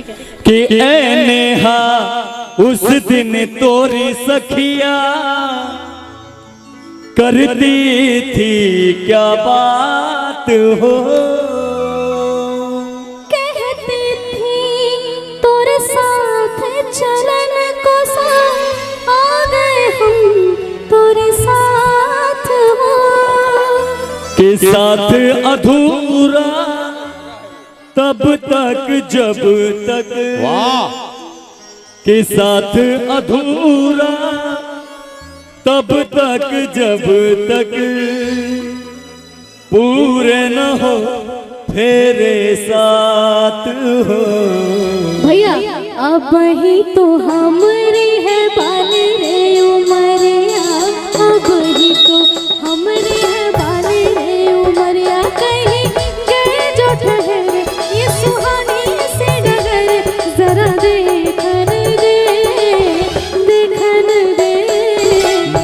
कि ऐ नेहा उस दिन तोरी सखिया करती थी क्या बात हो, कहती थी तोरे साथ चलन को साथ आ गए हम तोरे साथ हो, के साथ अधूरा तब तक जब तक, वाह, के साथ अधूरा तब तक जब तक पूरे न हो फेरे साथ हो। भैया अब ही तो हमरे है बाले रे उमरिया, अब ही तो हमरे है बाले रे उमरिया, कहीं गए जो ठहरे ये सुहानी से डगर, जरा देखन दे देखन दे।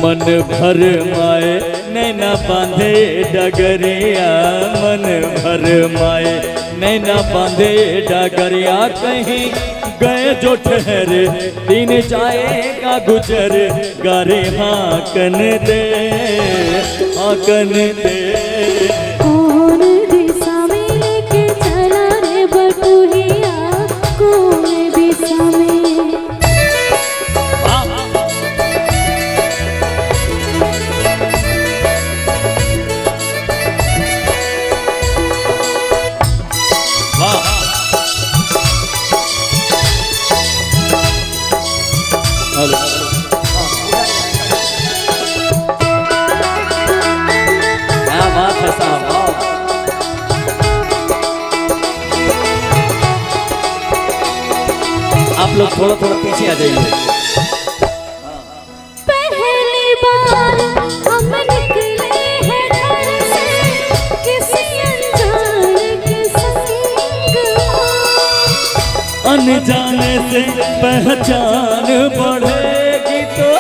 मन भर माए नैना बांधे डगरिया, मन भर माए नैना बांधे डगरिया, कहीं गए जो ठहरे दिन जाएगा गुजर, गारे हाकन दे हाकन दे। कौन दिशा में लेके चला रे बटुहिया, कौन दिशा में। क्या बात है साहब। आप लोग थोड़ा थोड़ा पीछे आ जाइए। पहली बार हम निकले हैं घर से किसी अनजान के संग, अनजाने से पहचान बढ़ेगी तो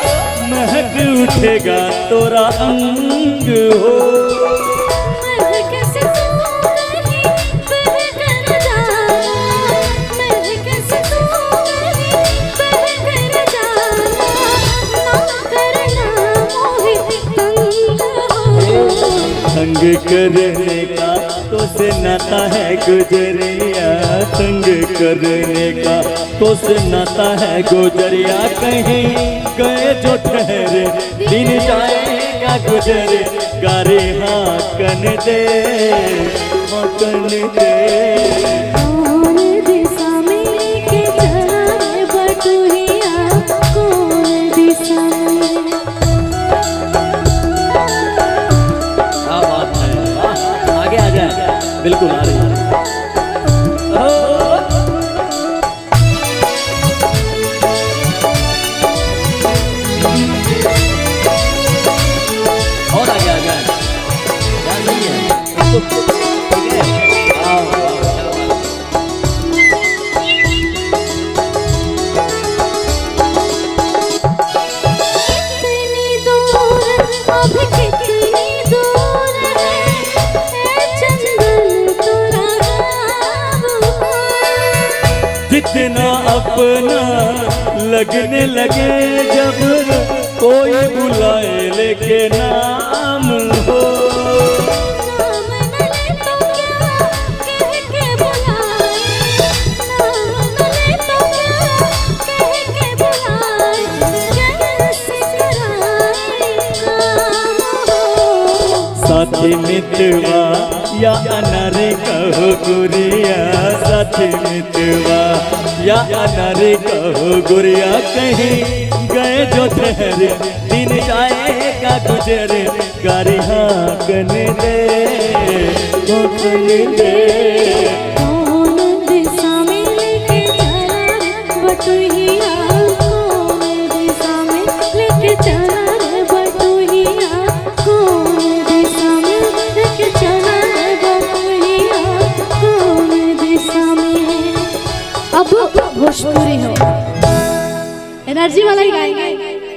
महक उठेगा तोरा अंग हो, मैं कैसे दूंगी बहकर जाना, मैं कैसे दूंगी बहकर जाना, ना करना मोहित तंग हो। तंग करने का तो से नाता है गुजरिया, तंग करने का तो से नाता है गुजरिया, कहीं गए जो ठहरे दिन जाएगा गुजर, गारे हाकन दे हाकन दे। कौन दिशा में लेके चला रे बटुहिया, कौन दिशा में। क्या बात है, आगे आ जाए, बिल्कुल आ रही है। और आगे आ जाए, ध्यान नहीं है, ठीक है। आओ, आओ, कितनी दूर अब कितनी दूर है चंदन तोरा गाँव, जितना अपना लगने लगे जब कोई बुलाए लेके नाम हो, नाम न ले तो क्या कह के बुलाए, नाम न ले तो क्या कह के बुलाए, कैसे कराए काम हो। साथी मितवा या अनारे कहो गुरिया, साथी मितवा या अनारे कहो गुरिया, कहीं गए जो ठहरे दिन जाएगा गुजर, गारी हाकन दे हाकन दे।